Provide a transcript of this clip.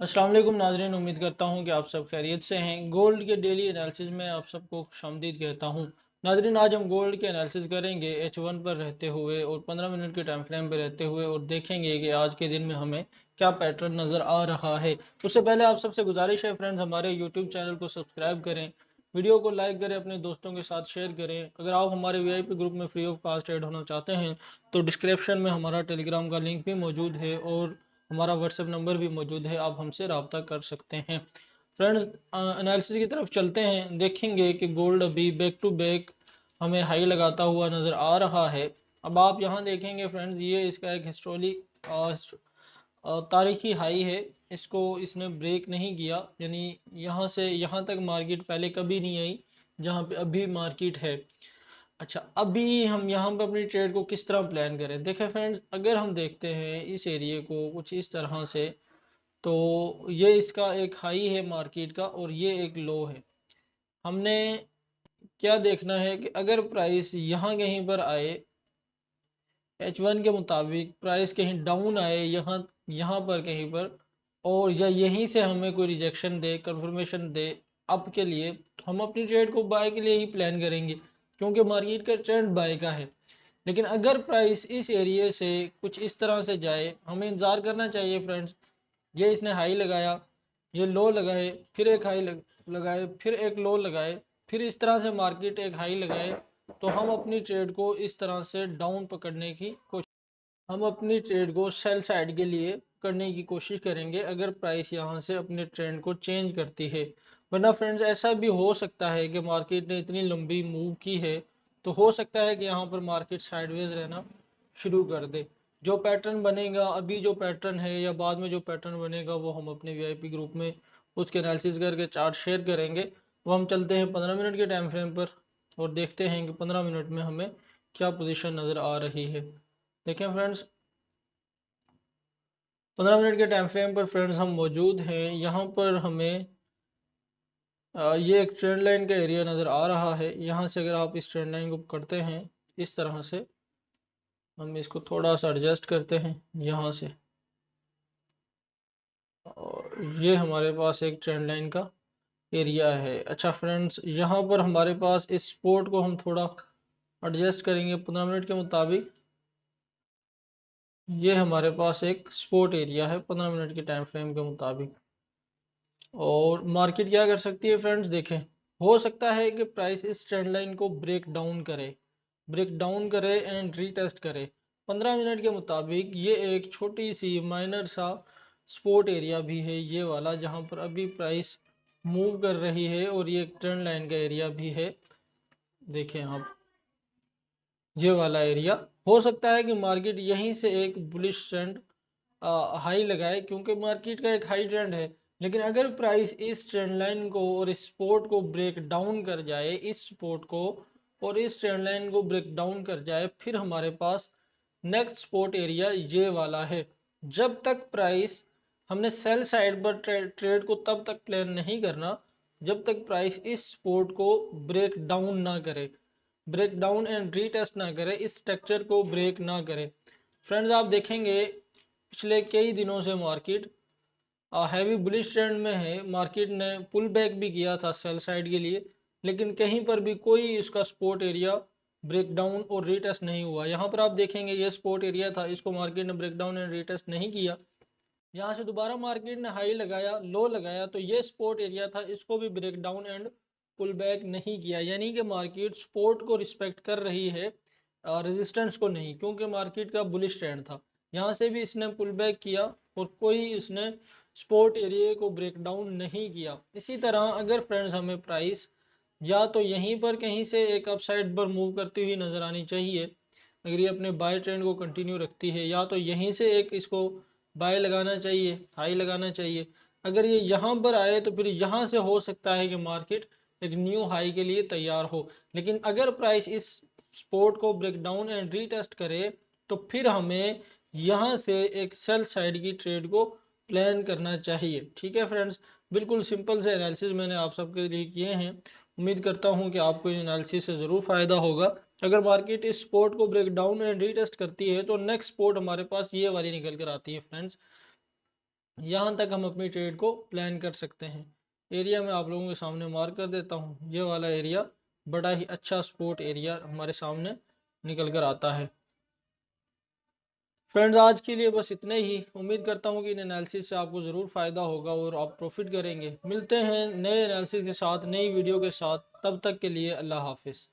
अस्सलाम वालेकुम नाज़रीन, उम्मीद करता हूँ कि आप सब खैरियत से हैं। गोल्ड के डेली एनालिसिस में आप सबको खुशामदीद कहता हूँ। नाज़रीन, आज हम गोल्ड के एनालिसिस करेंगे H1 पर रहते हुए और 15 मिनट के टाइम फ्रेम पर रहते हुए, और देखेंगे कि आज के दिन में हमें क्या पैटर्न नज़र आ रहा है। उससे पहले आप सबसे गुजारिश है फ्रेंड्स, हमारे यूट्यूब चैनल को सब्सक्राइब करें, वीडियो को लाइक करें, अपने दोस्तों के साथ शेयर करें। अगर आप हमारे VIP ग्रुप में फ्री ऑफ कास्ट ऐड होना चाहते हैं तो डिस्क्रिप्शन में हमारा टेलीग्राम का लिंक भी मौजूद है और हमारा व्हाट्सएप नंबर भी मौजूद है, आप हमसे रब्ता कर सकते हैं। फ्रेंड्स, एनालिसिस की तरफ चलते हैं। देखेंगे कि गोल्ड अभी बैक टू बैक हमें हाई लगाता हुआ नज़र आ रहा है। अब आप यहाँ देखेंगे फ्रेंड्स, ये इसका एक हिस्टोरिक तारीखी हाई है। इसको इसने ब्रेक नहीं किया, यानी यहाँ से यहाँ तक मार्केट पहले कभी नहीं आई जहाँ पे अभी मार्केट है। अच्छा, अभी हम यहाँ पे अपनी ट्रेड को किस तरह प्लान करें। देखें फ्रेंड्स, अगर हम देखते हैं इस एरिए को कुछ इस तरह से, तो ये इसका एक हाई है मार्केट का और ये एक लो है। हमने क्या देखना है कि अगर प्राइस यहाँ कहीं पर आए, H1 के मुताबिक प्राइस कहीं डाउन आए यहाँ यहाँ पर कहीं पर, और या यहीं से हमें कोई रिजेक्शन दे, कंफर्मेशन दे अप के लिए, तो हम अपनी ट्रेड को बाय के लिए ही प्लान करेंगे, क्योंकि मार्केट का ट्रेंड बाय का है। लेकिन अगर प्राइस इस एरिए से कुछ इस तरह से जाए, हमें इंतजार करना चाहिए फ्रेंड्स। ये इसने हाई लगाया, ये लो लगाए, फिर एक हाई लगाए, फिर एक लो लगाए, फिर इस तरह से मार्केट एक हाई लगाए, तो हम अपनी ट्रेड को इस तरह से डाउन पकड़ने की कोशिश, हम अपनी ट्रेड को सेल साइड के लिए करने की कोशिश करेंगे अगर प्राइस यहाँ से अपने ट्रेंड को चेंज करती है। वरना फ्रेंड्स, ऐसा भी हो सकता है कि मार्केट ने इतनी लंबी मूव की है, तो हो सकता है कि यहाँ पर मार्केट साइडवेज रहना शुरू कर दे। जो पैटर्न बनेगा, अभी जो पैटर्न है या बाद में जो पैटर्न बनेगा, वो हम अपने VIP ग्रुप में उसके एनालिसिस करके चार्ट शेयर करेंगे। वो हम चलते हैं 15 मिनट के टाइम फ्रेम पर और देखते हैं कि 15 मिनट में हमें क्या पोजीशन नज़र आ रही है। देखें फ्रेंड्स, 15 मिनट के टाइम फ्रेम पर फ्रेंड्स हम मौजूद हैं। यहाँ पर हमें ये एक ट्रेंड लाइन का एरिया नज़र आ रहा है। यहाँ से अगर आप इस ट्रेंड लाइन को करते हैं इस तरह से, हम इसको थोड़ा सा एडजस्ट करते हैं यहाँ से, और ये हमारे पास एक ट्रेंड लाइन का एरिया है। अच्छा फ्रेंड्स, यहाँ पर हमारे पास इस सपोर्ट को हम थोड़ा एडजस्ट करेंगे 15 मिनट के मुताबिक। ये हमारे पास एक सपोर्ट एरिया है 15 मिनट के टाइम फ्रेम के मुताबिक। और मार्केट क्या कर सकती है फ्रेंड्स, देखें, हो सकता है कि प्राइस इस ट्रेंड लाइन को ब्रेक डाउन करे एंड रीटेस्ट करे। 15 मिनट के मुताबिक ये एक छोटी सी माइनर सा सपोर्ट एरिया भी है, ये वाला जहां पर अभी प्राइस मूव कर रही है, और ये एक ट्रेंड लाइन का एरिया भी है। देखें आप, ये वाला एरिया हो सकता है कि मार्केट यहीं से एक बुलिश ट्रेंड हाई लगाए, क्योंकि मार्केट का एक हाई ट्रेंड है। लेकिन अगर प्राइस इस ट्रेंड लाइन को और इस सपोर्ट को ब्रेक डाउन कर जाए, इस सपोर्ट को और इस ट्रेंड लाइन को ब्रेक डाउन कर जाए, फिर हमारे पास नेक्स्ट सपोर्ट एरिया ये वाला है। जब तक प्राइस, हमने सेल साइड पर ट्रेड को तब तक प्लान नहीं करना जब तक प्राइस इस सपोर्ट को ब्रेक डाउन ना करे, ब्रेक डाउन एंड रीटेस्ट ना करे, इस स्ट्रक्चर को ब्रेक ना करे। फ्रेंड्स, आप देखेंगे पिछले कई दिनों से मार्केट हैवी बुलिश ट्रेंड में है। मार्केट ने पुल बैक भी किया था सेल साइड के लिए, लेकिन कहीं पर भी कोई इसका सपोर्ट एरिया ब्रेक डाउन और रीटेस्ट नहीं हुआ। यहाँ पर आप देखेंगे ये सपोर्ट एरिया था, इसको मार्केट ने ब्रेक डाउन एंड रीटेस्ट नहीं किया। यहाँ से दोबारा मार्केट ने हाई लगाया, लो लगाया, तो ये सपोर्ट एरिया था, इसको भी break down and pull back नहीं किया। यानी कि मार्केट सपोर्ट को रिस्पेक्ट कर रही है, रेजिस्टेंस को नहीं, क्योंकि मार्केट का बुलिश ट्रेंड था। यहाँ से भी इसने पुल बैक किया और कोई इसने सपोर्ट एरिया को ब्रेक डाउन नहीं किया। इसी तरह अगर फ्रेंड्स हमें प्राइस या तो यहीं पर कहीं से एक अपसाइड पर मूव करती हुई नजर आनी चाहिए, अगर ये अपने बाय ट्रेंड को कंटिन्यू रखती है, या तो यहीं से एक इसको बाय लगाना चाहिए, हाई लगाना चाहिए। अगर ये यहाँ पर आए तो फिर यहाँ से हो सकता है कि मार्केट एक न्यू हाई के लिए तैयार हो। लेकिन अगर प्राइस इस सपोर्ट को ब्रेक डाउन एंड रीटेस्ट करे, तो फिर हमें यहाँ से एक सेल साइड की ट्रेड को प्लान करना चाहिए। ठीक है फ्रेंड्स, बिल्कुल सिंपल से एनालिसिस मैंने आप सबके लिए किए हैं। उम्मीद करता हूँ कि आपको इन एनालिसिस से ज़रूर फ़ायदा होगा। अगर मार्केट इस सपोर्ट को ब्रेक डाउन एंड रीटेस्ट करती है, तो नेक्स्ट सपोर्ट हमारे पास ये वाली निकल कर आती है फ्रेंड्स। यहाँ तक हम अपनी ट्रेड को प्लान कर सकते हैं। एरिया मैं आप लोगों के सामने मार्क कर देता हूँ। ये वाला एरिया बड़ा ही अच्छा सपोर्ट एरिया हमारे सामने निकल कर आता है। फ्रेंड्स, आज के लिए बस इतने ही। उम्मीद करता हूँ कि इन एनालिसिस से आपको ज़रूर फ़ायदा होगा और आप प्रॉफिट करेंगे। मिलते हैं नए एनालिसिस के साथ, नई वीडियो के साथ। तब तक के लिए अल्लाह हाफिज़।